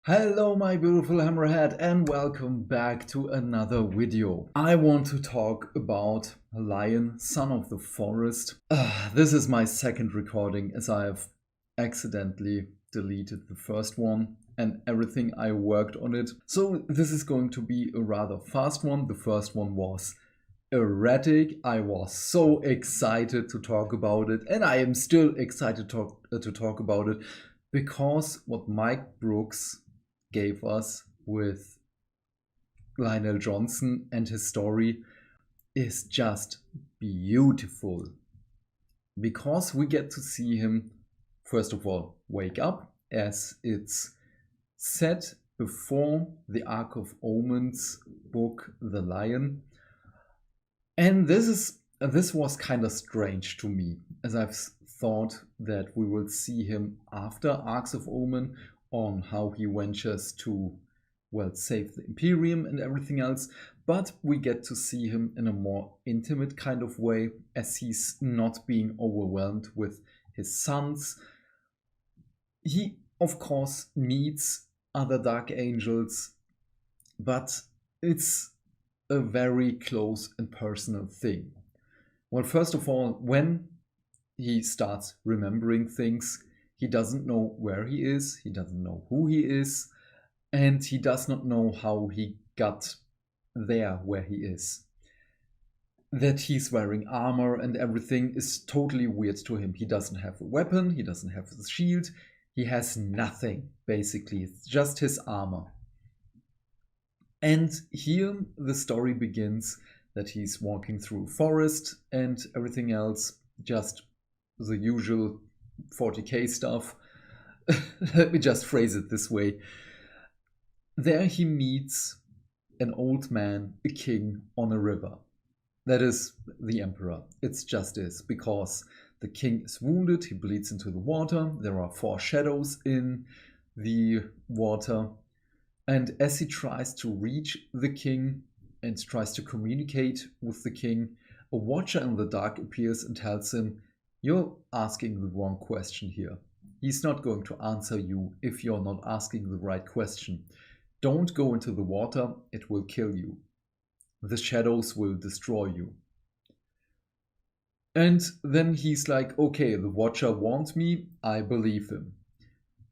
Hello my beautiful hammerhead and welcome back to another video. I want to talk about a lion, son of the forest. This is my second recording as I have accidentally deleted the first one and everything I worked on it. So this is going to be a rather fast one. The first one was erratic. I was so excited to talk about it and I am still excited to talk about it because what Mike Brooks gave us with Lionel Johnson and his story is just beautiful. Because we get to see him, first of all, wake up, as it's said before the Ark of Omens book, The Lion. And this was kind of strange to me, as I've thought that we will see him after Arks of Omen on how he ventures to, well, save the Imperium and everything else, but we get to see him in a more intimate kind of way as he's not being overwhelmed with his sons. He, of course, meets other Dark Angels, but it's a very close and personal thing. Well, first of all, when he starts remembering things, he doesn't know where he is, he doesn't know who he is, and he does not know how he got there where he is. That he's wearing armor and everything is totally weird to him. He doesn't have a weapon, he doesn't have a shield, he has nothing, basically. It's just his armor. And here the story begins that he's walking through a forest and everything else, just the usual 40k stuff. Let me just phrase it this way. There he meets an old man, a king, on a river. That is the emperor. It's just this, because the king is wounded, he bleeds into the water, there are 4 shadows in the water, and as he tries to reach the king and tries to communicate with the king, a watcher in the dark appears and tells him, "You're asking the wrong question here. He's not going to answer you if you're not asking the right question. Don't go into the water, it will kill you. The shadows will destroy you." And then he's like, okay, the watcher warned me, I believe him.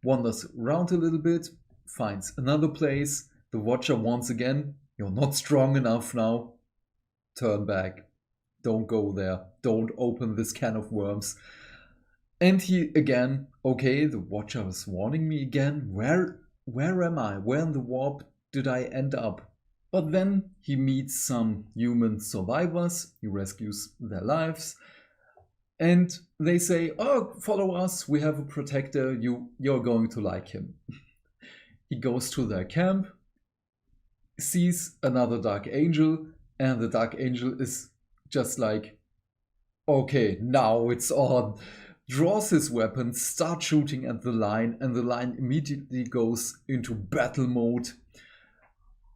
Wanders around a little bit, finds another place, the watcher once again, "You're not strong enough now. Turn back. Don't go there. Don't open this can of worms." And he again, okay, the watcher is warning me again. Where am I? Where in the warp did I end up? But then he meets some human survivors. He rescues their lives. And they say, "Oh, follow us. We have a protector. You're going to like him." He goes to their camp, sees another Dark Angel, and the Dark Angel is just like, okay, now it's on. Draws his weapon, starts shooting at the lion, and the lion immediately goes into battle mode.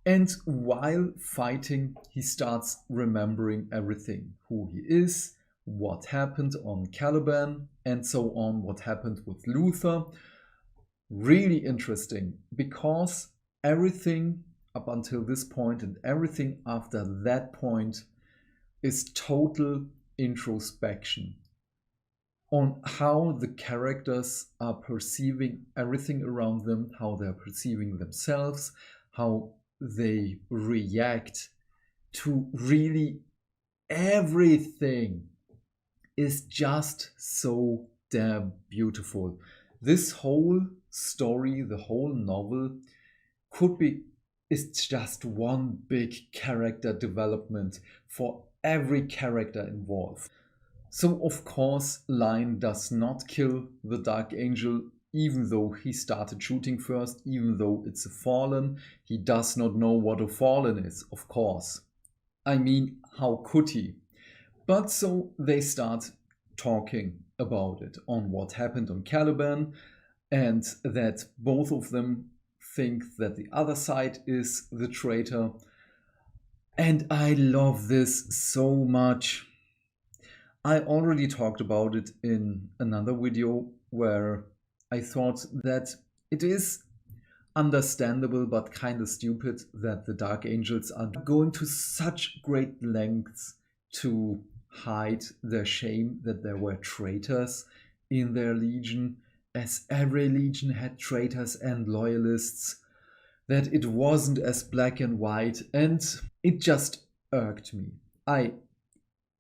And while fighting, he starts remembering everything. Who he is, what happened on Caliban, and so on, what happened with Luther. Really interesting, because everything up until this point and everything after that point is total introspection on how the characters are perceiving everything around them, how they're perceiving themselves, how they react to really everything is just so damn beautiful. This whole story, the whole novel is just one big character development for every character involved. So of course Lion does not kill the Dark Angel, even though he started shooting first, even though it's a fallen. He does not know what a fallen is, of course. I mean, how could he? But so they start talking about it, on what happened on Caliban, and that both of them think that the other side is the traitor. And I love this so much. I already talked about it in another video where I thought that it is understandable but kind of stupid that the Dark Angels are going to such great lengths to hide their shame that there were traitors in their legion, as every legion had traitors and loyalists, that it wasn't as black and white, and it just irked me. I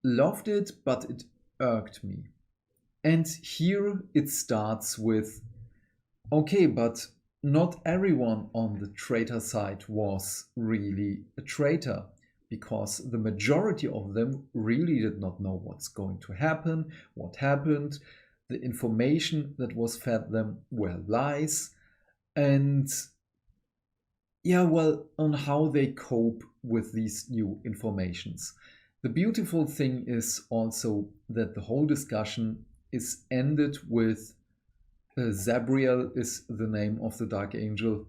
loved it, but it irked me. And here it starts with, okay, but not everyone on the traitor side was really a traitor, because the majority of them really did not know what's going to happen, what happened. The information that was fed them were lies, and yeah, well, on how they cope with these new informations. The beautiful thing is also that the whole discussion is ended with Zabriel is the name of the Dark Angel.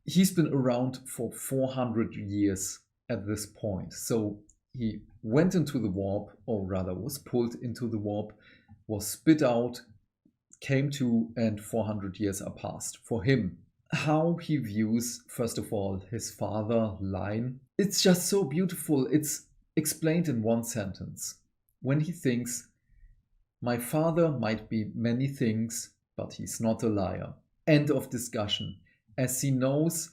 He's been around for 400 years at this point. So he went into the warp, or rather was pulled into the warp, was spit out, came to, and 400 years are passed for him. How he views, first of all, his father, Line, it's just so beautiful. It's explained in one sentence. When he thinks, my father might be many things, but he's not a liar. End of discussion. As he knows,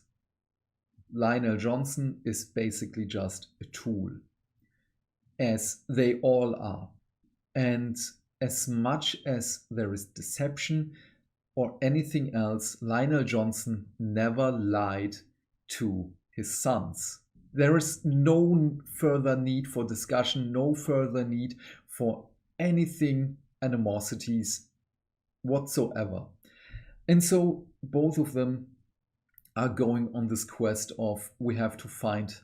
Lionel Johnson is basically just a tool, as they all are. And as much as there is deception or anything else, Lionel Johnson never lied to his sons. There is no further need for discussion, no further need for anything, animosities whatsoever. And so both of them are going on this quest of, we have to find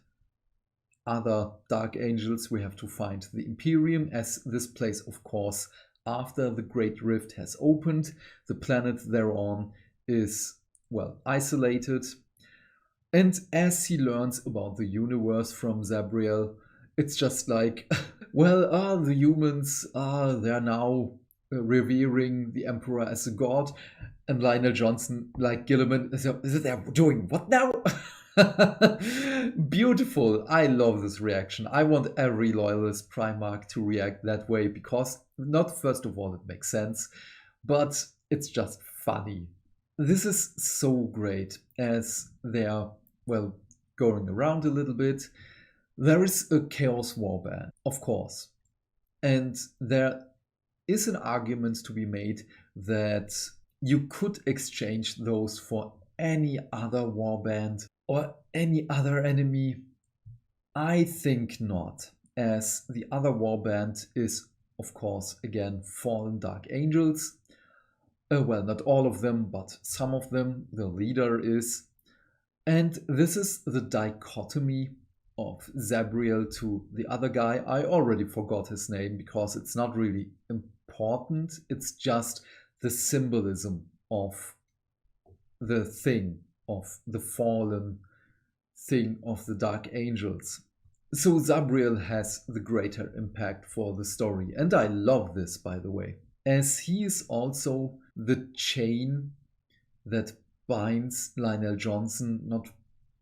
other Dark Angels, we have to find the Imperium, as this place, of course, after the Great Rift has opened, the planet they're on is, well, isolated. And as he learns about the universe from Zabriel, it's just like, well, the humans, they're now revering the Emperor as a god. And Lionel Johnson, like Gilliman, is they're doing what now? Beautiful. I love this reaction. I want every loyalist Primarch to react that way, because not first of all it makes sense, but it's just funny. This is so great as they are, well, going around a little bit. There is a Chaos Warband, of course, and there is an argument to be made that you could exchange those for any other warband or any other enemy. I think not, as the other warband is, of course, again, fallen Dark Angels. Well, not all of them, but some of them. The leader is. And this is the dichotomy of Zabriel to the other guy. I already forgot his name because it's not really important. It's just the symbolism of the thing, of the fallen thing of the Dark Angels. So Zabriel has the greater impact for the story. And I love this, by the way, as he is also the chain that binds Lionel Johnson not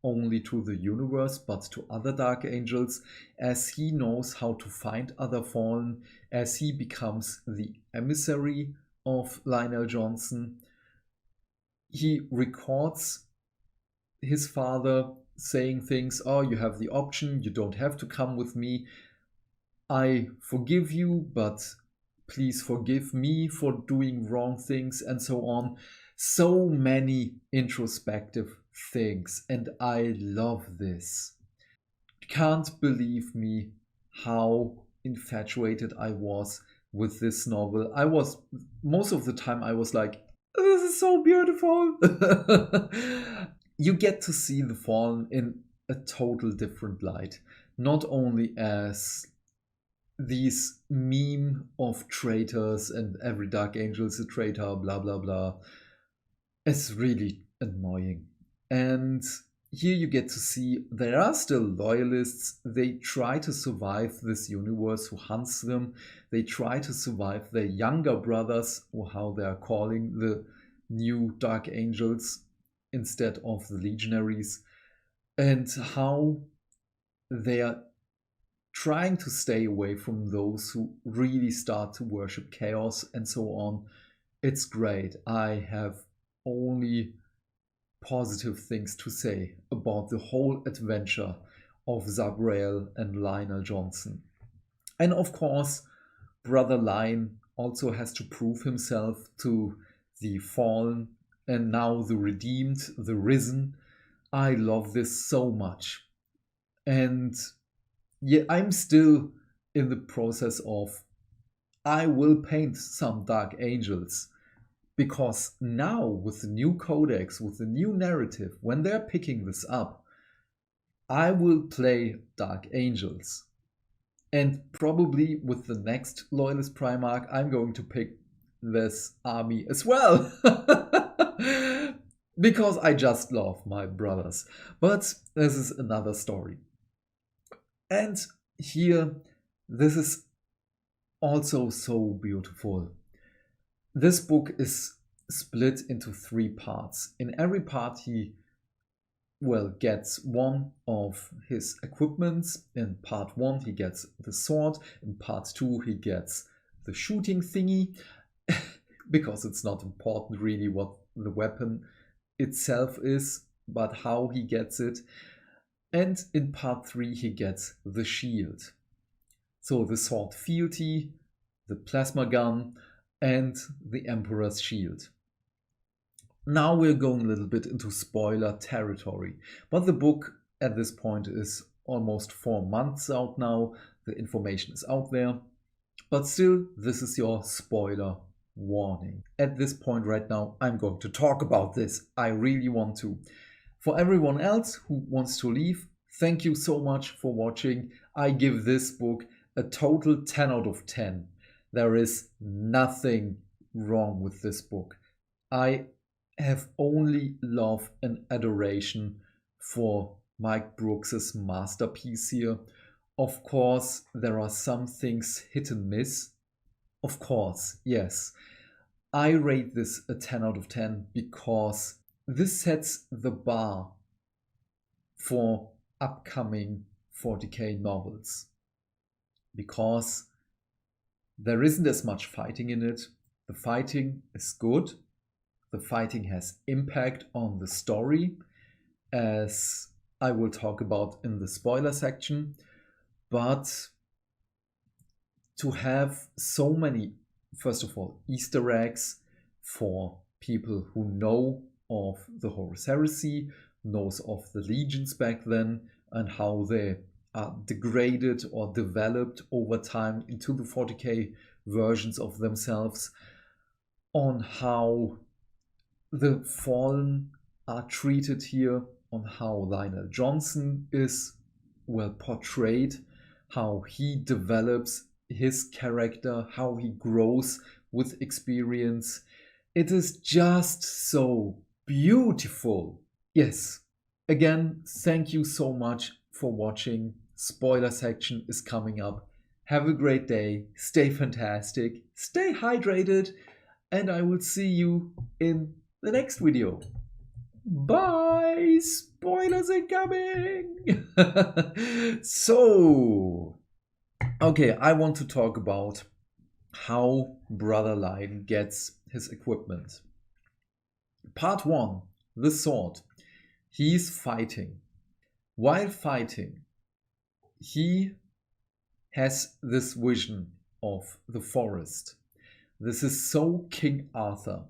only to the universe but to other Dark Angels, as he knows how to find other fallen, as he becomes the emissary of Lionel Johnson. He records his father saying things, oh, you have the option, you don't have to come with me, I forgive you, but please forgive me for doing wrong things, and so on. So many introspective things, and I love this. Can't believe me how infatuated I was with this novel. I was, most of the time I was like, this is so beautiful. You get to see the Fallen in a total different light, not only as these meme of traitors and every Dark Angel is a traitor, blah blah blah. It's really annoying. And here you get to see there are still loyalists. They try to survive this universe who hunts them. They try to survive their younger brothers, or how they are calling the new Dark Angels. instead of the legionaries, and how they are trying to stay away from those who really start to worship chaos and so on. It's great. I have only positive things to say about the whole adventure of Zabrael and Lionel Johnson. And of course, Brother Lion also has to prove himself to the fallen and now the redeemed, the risen. I love this so much. And yeah, I'm still in the process of I will paint some Dark Angels, because now with the new codex, with the new narrative, when they're picking this up, I will play Dark Angels. And probably with the next Loyalist Primarch, I'm going to pick this army as well. Because I just love my brothers. But this is another story. And here, this is also so beautiful. This book is split into 3 parts. In every part he gets one of his equipments. In part 1 he gets the sword. In part 2 he gets the shooting thingy. Because it's not important really what the weapon itself is, but how he gets it. And in part 3 he gets the shield. So the sword fealty, the plasma gun, and the Emperor's shield. Now we're going a little bit into spoiler territory, but the book at this point is almost 4 months out now. The information is out there, but still, this is your spoiler warning. At this point right now, I'm going to talk about this. I really want to. For everyone else who wants to leave, thank you so much for watching. I give this book a total 10 out of 10. There is nothing wrong with this book. I have only love and adoration for Mike Brooks's masterpiece here. Of course, there are some things hit and miss. Of course, yes. I rate this a 10 out of 10 because this sets the bar for upcoming 40k novels. Because there isn't as much fighting in it. The fighting is good. The fighting has impact on the story, as I will talk about in the spoiler section. But to have so many, first of all, Easter eggs for people who know of the Horus Heresy, knows of the legions back then, and how they are degraded or developed over time into the 40k versions of themselves, on how the fallen are treated here, on how Lionel Johnson is portrayed, how he develops his character, how he grows with experience. It is just so beautiful. Yes, again, thank you so much for watching. Spoiler section is coming up. Have a great day, stay fantastic, stay hydrated, and I will see you in the next video. Bye! Spoilers incoming! So, okay, I want to talk about how Brother Lion gets his equipment. Part 1, the sword. He's fighting. While fighting, he has this vision of the forest. This is so King Arthur,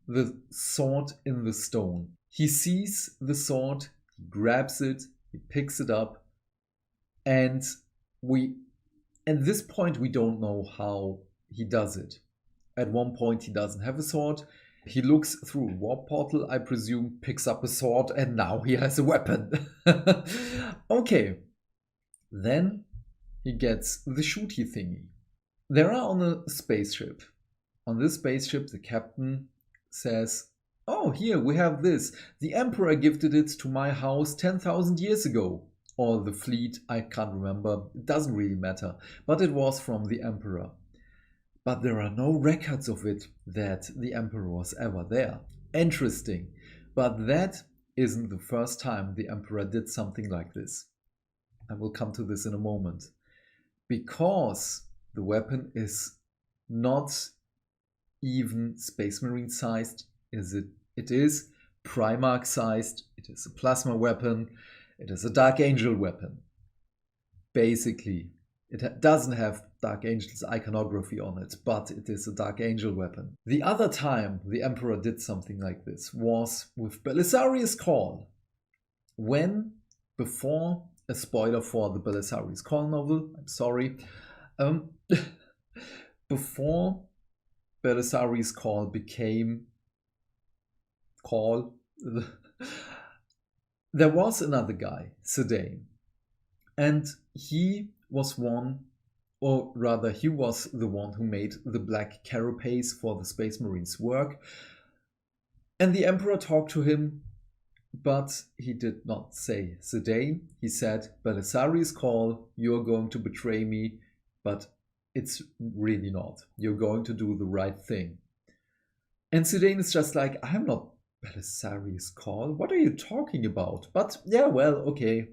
the sword in the stone. He sees the sword, he grabs it, he picks it up, and at this point we don't know how he does it. At one point he doesn't have a sword. He looks through a warp portal, I presume, picks up a sword, and now he has a weapon. Okay. Then he gets the shooty thingy. They are on a spaceship. On this spaceship, the captain says, "Oh, here we have this. The Emperor gifted it to my house 10,000 years ago." Or the fleet, I can't remember. It doesn't really matter. But it was from the Emperor. But there are no records of it that the Emperor was ever there. Interesting. But that isn't the first time the Emperor did something like this. I will come to this in a moment. Because the weapon is not even Space Marine sized, it is Primarch sized, it is a plasma weapon, it is a Dark Angel weapon. Basically, it doesn't have Dark Angel's iconography on it, but it is a Dark Angel weapon. The other time the Emperor did something like this was with Belisarius Call, when, before, a spoiler for the Belisarius Call novel, I'm sorry, before Belisarius Call became Call, there was another guy, Sedaine, and he was one, or rather he was the one who made the black carapace for the Space Marines work, and the Emperor talked to him, but he did not say Sedaine. He said, Belisarius Call, you're going to betray me, but it's really not. You're going to do the right thing. And Sedaine is just like, I'm not Belisarius Call. What are you talking about? But yeah, well, okay.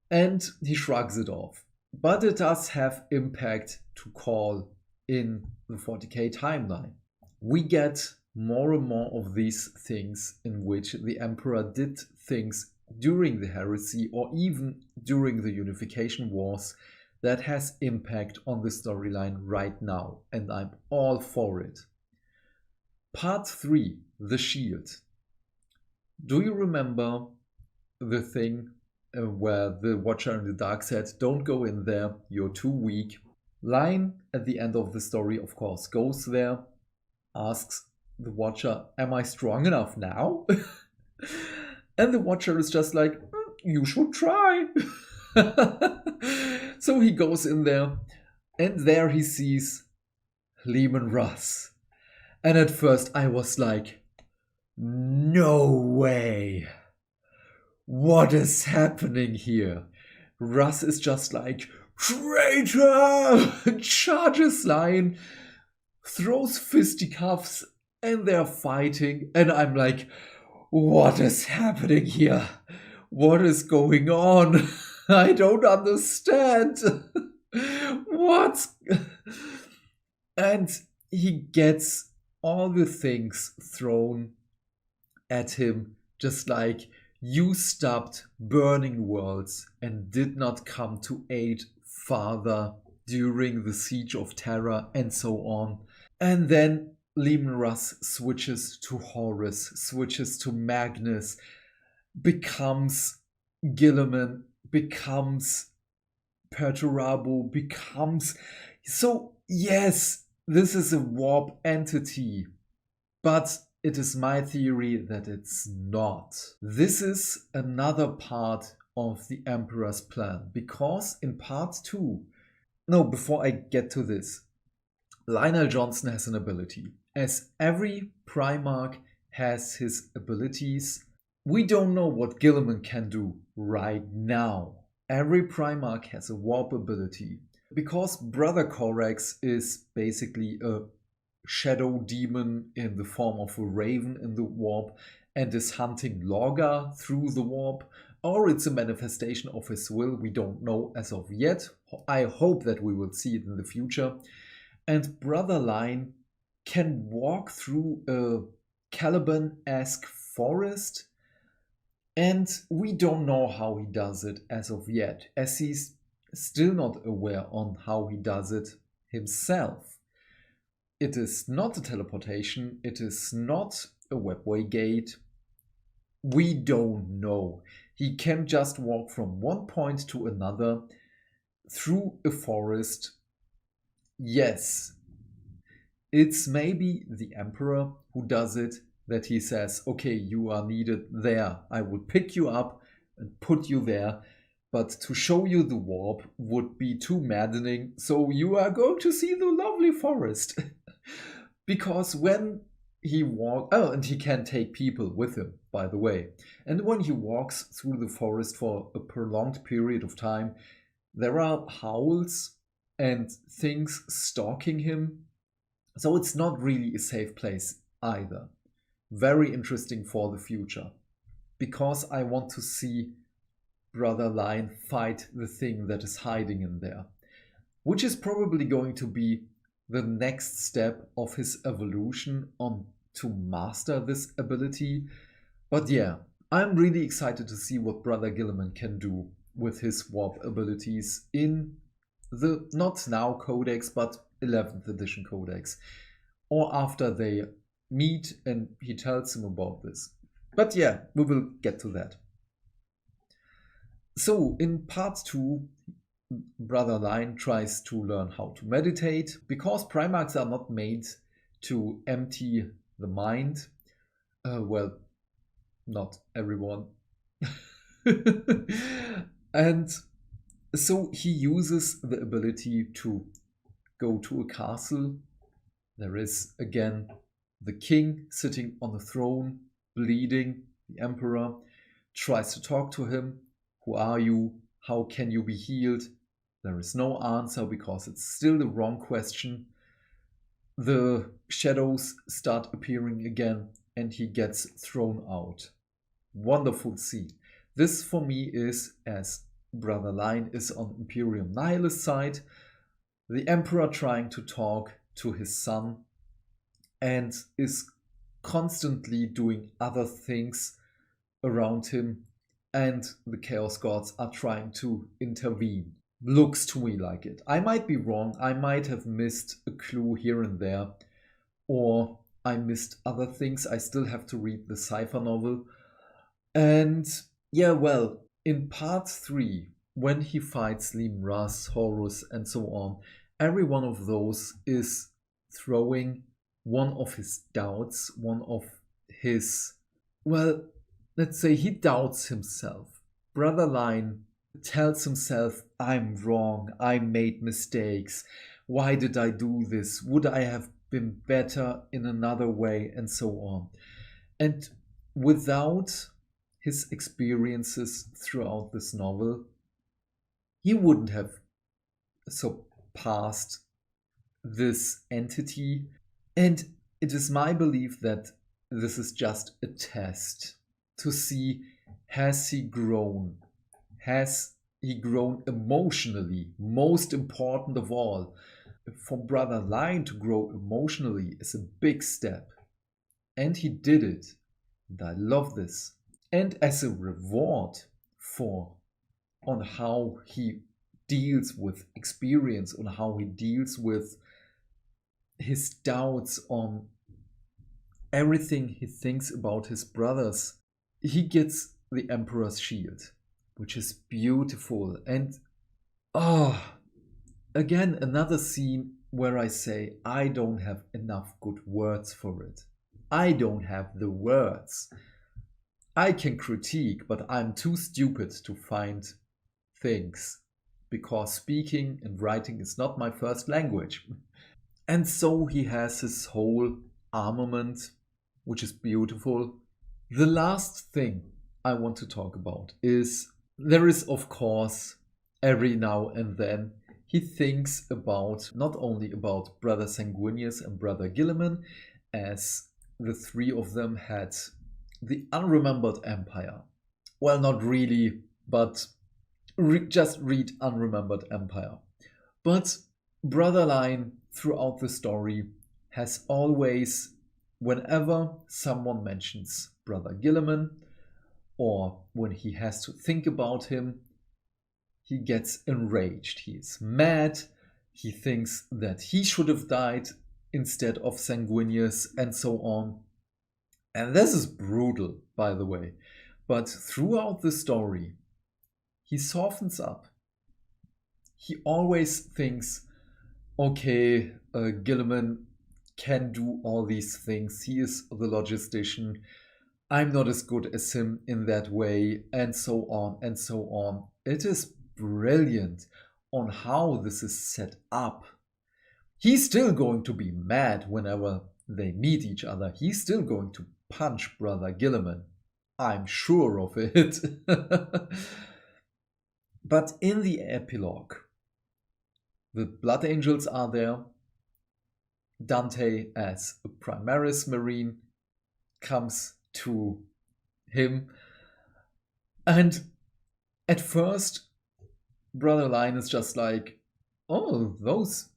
And he shrugs it off. But it does have impact to Call in the 40k timeline. We get more and more of these things in which the Emperor did things during the heresy or even during the Unification Wars that has impact on the storyline right now, and I'm all for it. Part 3, The Shield. Do you remember the thing where the Watcher in the Dark said, don't go in there, you're too weak? Line at the end of the story, of course, goes there, asks the Watcher, am I strong enough now? And the Watcher is just like, you should try. So he goes in there, and there he sees Leman Russ. And at first I was like, no way. What is happening here? Russ is just like, traitor! Charges Lion, throws fisticuffs, and they're fighting. And I'm like, what is happening here? What is going on? I don't understand. What? And he gets all the things thrown at him, just like, you stopped burning worlds and did not come to aid Father during the Siege of Terra and so on. And then Leman Russ switches to Horus, switches to Magnus, becomes Guilliman, becomes Perturabo, becomes... So yes, this is a warp entity, but it is my theory that it's not. This is another part of the Emperor's plan, because in part 2... No, before I get to this, Lionel Johnson has an ability. As every Primarch has his abilities, we don't know what Guilliman can do right now. Every Primarch has a warp ability. Because Brother Corax is basically a shadow demon in the form of a raven in the warp and is hunting Lorga through the warp, or it's a manifestation of his will, we don't know as of yet. I hope that we will see it in the future. And Brother Lion can walk through a Caliban-esque forest, and we don't know how he does it as of yet, as he's still not aware on how he does it himself. It is not a teleportation, it is not a webway gate. We don't know. He can just walk from one point to another through a forest. Yes, it's maybe the Emperor who does it, that he says, okay, you are needed there. I will pick you up and put you there. But to show you the warp would be too maddening, so you are going to see the lovely forest. Because when he walks... Oh, and he can take people with him, by the way. And when he walks through the forest for a prolonged period of time, there are howls and things stalking him. So it's not really a safe place either. very interesting for the future, because I want to see Brother Lion fight the thing that is hiding in there, which is probably going to be the next step of his evolution on to master this ability. But yeah, I'm really excited to see what Brother Gilliman can do with his warp abilities in the not now codex but 11th edition codex, or after they meet and he tells him about this. But yeah, we will get to that. So in part 2, Brother Lion tries to learn how to meditate, because Primarchs are not made to empty the mind. Well, not everyone. And so he uses the ability to go to a castle. There is again the king sitting on the throne, bleeding. The emperor tries to talk to him. Who are you? How can you be healed? There is no answer because it's still the wrong question. The shadows start appearing again and he gets thrown out. Wonderful scene. This for me is, as Brother Lion is on Imperium Nihilus side, the Emperor trying to talk to his son and is constantly doing other things around him, and the Chaos Gods are trying to intervene. Looks to me like it. I might be wrong, I might have missed a clue here and there, or I missed other things. I still have to read the cipher novel. And yeah, well, in part 3, when he fights Limras, Horus, and so on, every one of those is throwing one of his doubts, one of his, well, let's say he doubts himself. Brother Lion tells himself, I'm wrong, I made mistakes, why did I do this, would I have been better in another way, and so on. And without his experiences throughout this novel, he wouldn't have surpassed this entity. And it is my belief that this is just a test to see, has he grown? Has he grown emotionally? Most important of all, for Brother Lion to grow emotionally is a big step. And he did it. And I love this. And as a reward for on how he deals with experience, on how he deals with his doubts, on everything he thinks about his brothers, he gets the Emperor's Shield, which is beautiful. And again, another scene where I say, I don't have enough good words for it. I don't have the words. I can critique, but I'm too stupid to find things, because speaking and writing is not my first language. And so he has his whole armament, which is beautiful. The last thing I want to talk about is, there is of course every now and then he thinks about not only about Brother Sanguinius and Brother Gilliman, as the three of them had the Unremembered Empire. Well, not really, but just read Unremembered Empire. But Brother Lion throughout the story has always, whenever someone mentions Brother Gilliman, or when he has to think about him, he gets enraged. He is mad. He thinks that he should have died instead of Sanguinius, and so on. And this is brutal, by the way. But throughout the story, he softens up. He always thinks, okay, Gilliman can do all these things. He is the logistician. I'm not as good as him in that way, and so on and so on. It is brilliant on how this is set up. He's still going to be mad whenever they meet each other. He's still going to punch Brother Gilliman. I'm sure of it. But in the epilogue, the Blood Angels are there. Dante as a Primaris Marine, comes to him. And at first, Brother Lion is just like, oh, those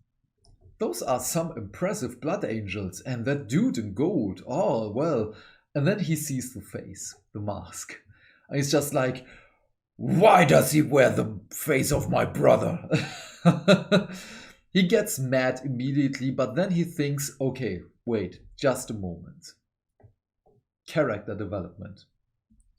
are some impressive blood angels, and that dude in gold, oh, well. And then he sees the face, the mask. And he's just like, why does he wear the face of my brother? He gets mad immediately, but then he thinks, okay, wait, just a moment. Character development.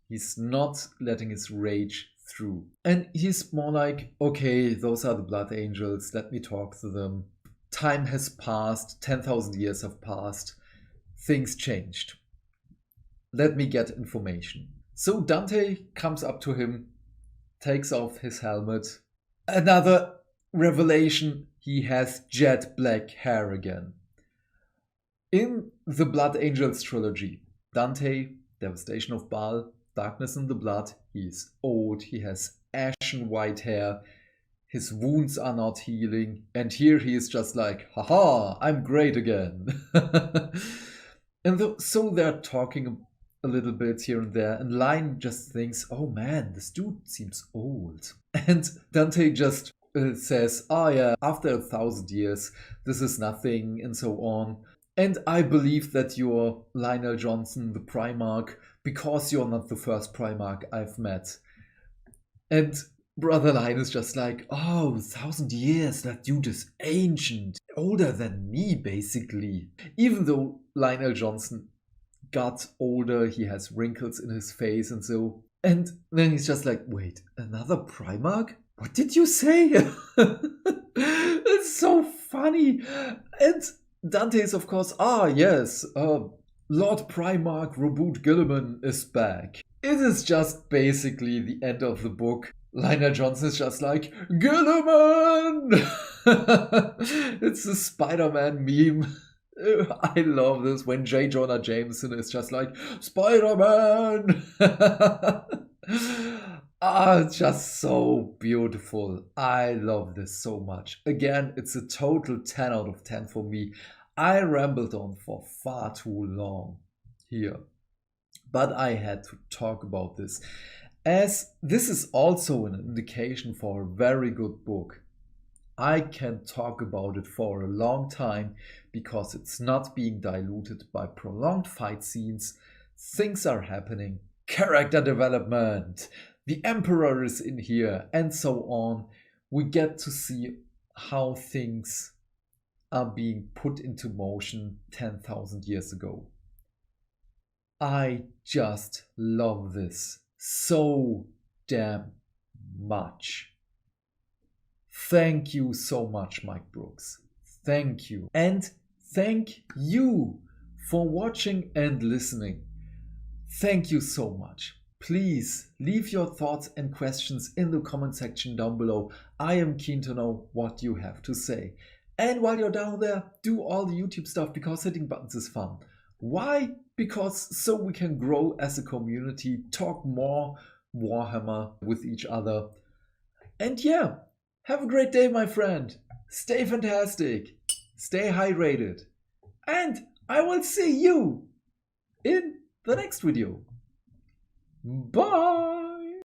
He's not letting his rage through. And he's more like, okay, those are the blood angels, let me talk to them. Time has passed, 10,000 years have passed, things changed. Let me get information. So Dante comes up to him, takes off his helmet. Another revelation, he has jet black hair again. In the Blood Angels trilogy, Dante, Devastation of Baal, Darkness in the Blood, he's old, he has ashen white hair, his wounds are not healing, and here he is just like, haha, I'm great again. And so they're talking a little bit here and there, and Lion just thinks, oh man, this dude seems old. And Dante just says, oh yeah, after 1,000 years, this is nothing, and so on. And I believe that you're Lionel Johnson, the Primarch, because you're not the first Primarch I've met. And Brother Lion is just like, oh, 1,000 years, that dude is ancient, older than me, basically. Even though Lionel Johnson got older, he has wrinkles in his face and so. And then he's just like, wait, another Primarch? What did you say? It's so funny. And Dante is, of course, yes, Lord Primarch Robert Gilliman is back. It is just basically the end of the book. Lionel Johnson is just like, Gilliman! It's a Spider-Man meme. I love this when J. Jonah Jameson is just like, Spider-Man! It's just so beautiful. I love this so much. Again, it's a total 10 out of 10 for me. I rambled on for far too long here, but I had to talk about this, as this is also an indication for a very good book. I can talk about it for a long time because it's not being diluted by prolonged fight scenes. Things are happening, character development, the Emperor is in here, and so on. We get to see how things are being put into motion 10,000 years ago. I just love this so damn much. Thank you so much, Mike Brooks. Thank you. And thank you for watching and listening. Thank you so much. Please leave your thoughts and questions in the comment section down below. I am keen to know what you have to say. And while you're down there, do all the YouTube stuff because hitting buttons is fun. Why? Because so we can grow as a community, talk more Warhammer with each other. And yeah, have a great day, my friend. Stay fantastic. Stay hydrated. And I will see you in the next video. Bye!